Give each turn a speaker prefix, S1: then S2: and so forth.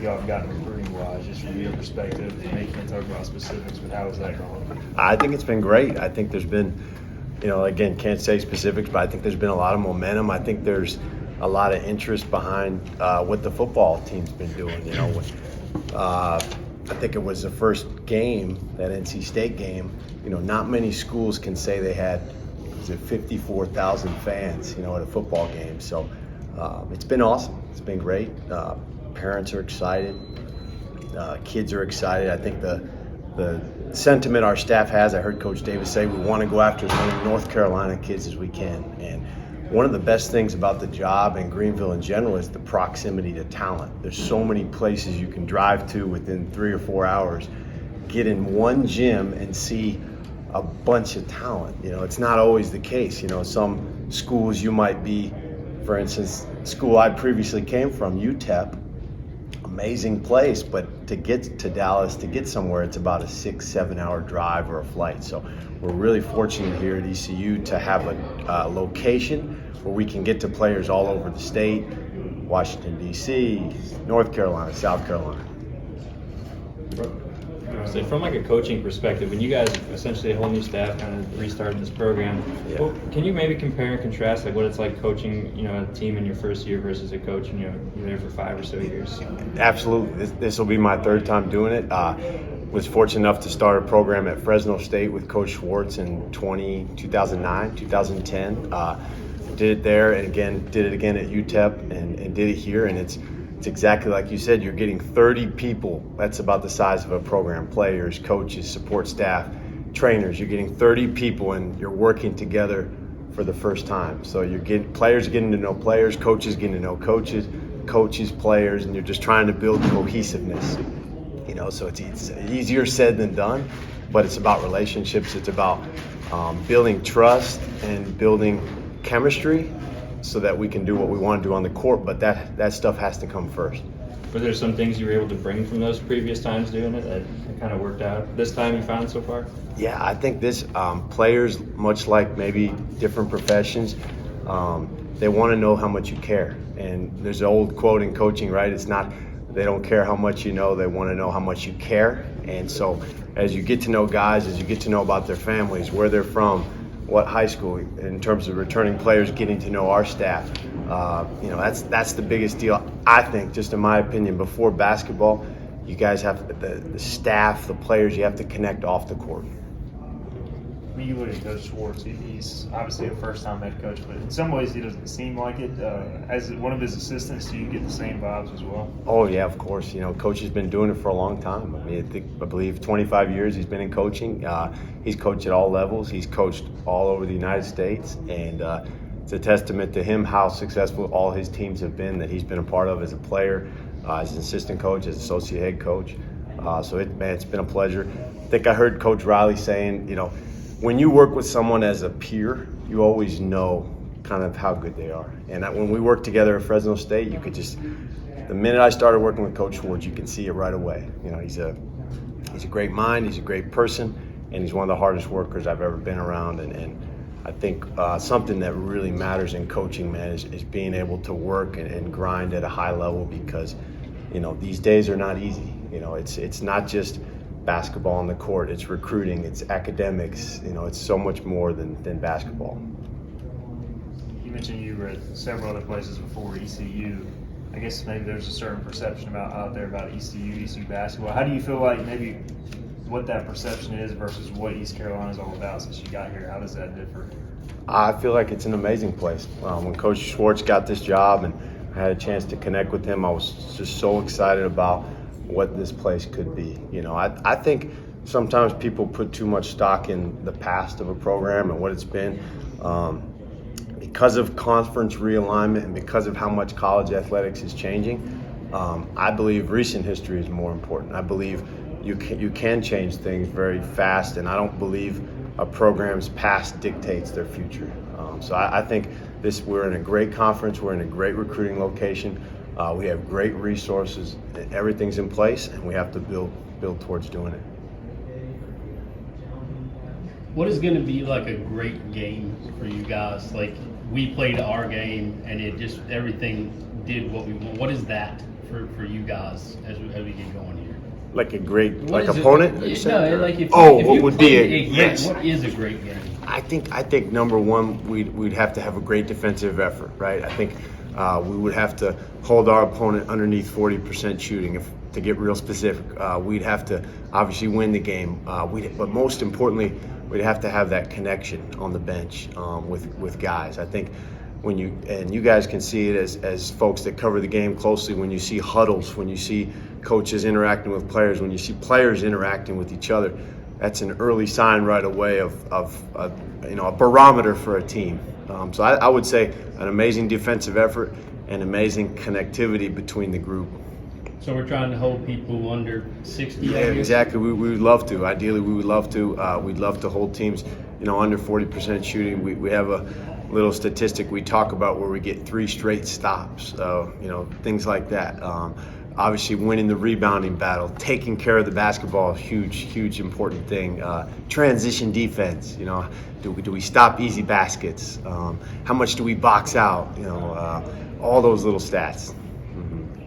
S1: y'all have gotten recruiting-wise, just from your perspective? Maybe you can talk about specifics, but how is that going?
S2: I think it's been great. I think there's been, again, can't say specifics, but I think there's been a lot of momentum. I think there's a lot of interest behind what the football team's been doing. I think it was the first game, that NC State game. Not many schools can say they had 54,000 fans, at a football game. So it's been awesome. It's been great. Parents are excited. Kids are excited. I think the sentiment our staff has, I heard Coach Davis say, we want to go after as many North Carolina kids as we can. And one of the best things about the job in Greenville in general is the proximity to talent. There's so many places you can drive to within 3 or 4 hours, get in one gym and see a bunch of talent. It's not always the case. Some schools you might be, for instance, school I previously came from, UTEP, amazing place, but to get to Dallas, to get somewhere, it's about a 6-7 hour drive or a flight. So we're really fortunate here at ECU to have a location where we can get to players all over the state, Washington, D.C., North Carolina, South Carolina.
S3: So from like a coaching perspective, when you guys essentially a whole new staff kind of restarted this program, well, can you maybe compare and contrast like what it's like coaching, a team in your first year versus a coach and you're there for 5 or so years?
S2: Absolutely. This will be my third time doing it. Was fortunate enough to start a program at Fresno State with Coach Schwartz in 2009, 2010. Did it there, and did it again at UTEP, and did it here, and it's exactly like you said. You're getting 30 people. That's about the size of a program. Players, coaches, support staff, trainers. You're getting 30 people, and you're working together for the first time. So you're getting players getting to know players, coaches getting to know coaches, players, and you're just trying to build cohesiveness. So it's easier said than done, but it's about relationships. It's about building trust and building chemistry so that we can do what we want to do on the court, but that stuff has to come first.
S3: Were there some things you were able to bring from those previous times doing it that kind of worked out this time you found so far?
S2: Yeah, I think this players, much like maybe different professions, they want to know how much you care. And there's an old quote in coaching, right? It's not they don't care how much you know, they want to know how much you care. And so as you get to know guys, as you get to know about their families, where they're from, what high school, in terms of returning players, getting to know our staff, that's the biggest deal. I think, just in my opinion, before basketball, you guys have the staff, the players, you have to connect off the court.
S1: When you look at Coach Schwartz, he's obviously a first-time head coach, but in some ways he doesn't seem like it. As one of his assistants, do you get the same vibes as well?
S2: Oh yeah, of course. Coach has been doing it for a long time. I believe 25 years he's been in coaching. He's coached at all levels. He's coached all over the United States, and it's a testament to him how successful all his teams have been that he's been a part of as a player, as an assistant coach, as associate head coach. It's been a pleasure. I think I heard Coach Riley saying, when you work with someone as a peer, you always know kind of how good they are. And when we worked together at Fresno State, you could the minute I started working with Coach Schwartz, you can see it right away. He's a great mind, he's a great person, and he's one of the hardest workers I've ever been around. And I think something that really matters in coaching, man, is being able to work and grind at a high level, because, these days are not easy. It's not just basketball on the court, it's recruiting, it's academics, it's so much more than basketball.
S1: You mentioned you were at several other places before ECU. I guess maybe there's a certain perception out there about ECU basketball. How do you feel like maybe what that perception is versus what East Carolina is all about since you got here? How does that differ? I
S2: feel like it's an amazing place. When Coach Schwartz got this job and I had a chance to connect with him, I was just so excited about what this place could be. I think sometimes people put too much stock in the past of a program and what it's been. Because of conference realignment and because of how much college athletics is changing, I believe recent history is more important. I believe you can change things very fast, and I don't believe a program's past dictates their future. So I think we're in a great conference, we're in a great recruiting location. We have great resources, everything's in place, and we have to build towards doing it.
S4: What is going to be like a great game for you guys? Like, we played our game and it just, everything did what we want. What is that for you guys as we get going here?
S2: Like a great
S4: What
S2: like
S4: is it-
S2: opponent?
S4: Yeah,
S2: you said?
S4: no, like if
S2: Oh,
S4: if
S2: what
S4: you
S2: would be
S4: played
S2: a
S4: game,
S2: yes.
S4: what is a great game?
S2: I think number one, we'd have to have a great defensive effort, right? I think we would have to hold our opponent underneath 40% shooting. If to get real specific, we'd have to obviously win the game. But most importantly, we'd have to have that connection on the bench with guys. I think when you guys can see it as folks that cover the game closely, when you see huddles, when you see coaches interacting with players, when you see players interacting with each other, that's an early sign right away of a barometer for a team. So I would say an amazing defensive effort and amazing connectivity between the group.
S4: So we're trying to hold people under 60.
S2: Yeah,
S4: I guess?
S2: exactly. We would love to. Ideally, we would love to. We'd love to hold teams, under 40% shooting. We have a little statistic we talk about where we get 3 straight stops. Things like that. Obviously, winning the rebounding battle, taking care of the basketball, huge, important thing. Transition defense. Do we stop easy baskets? How much do we box out? All those little stats.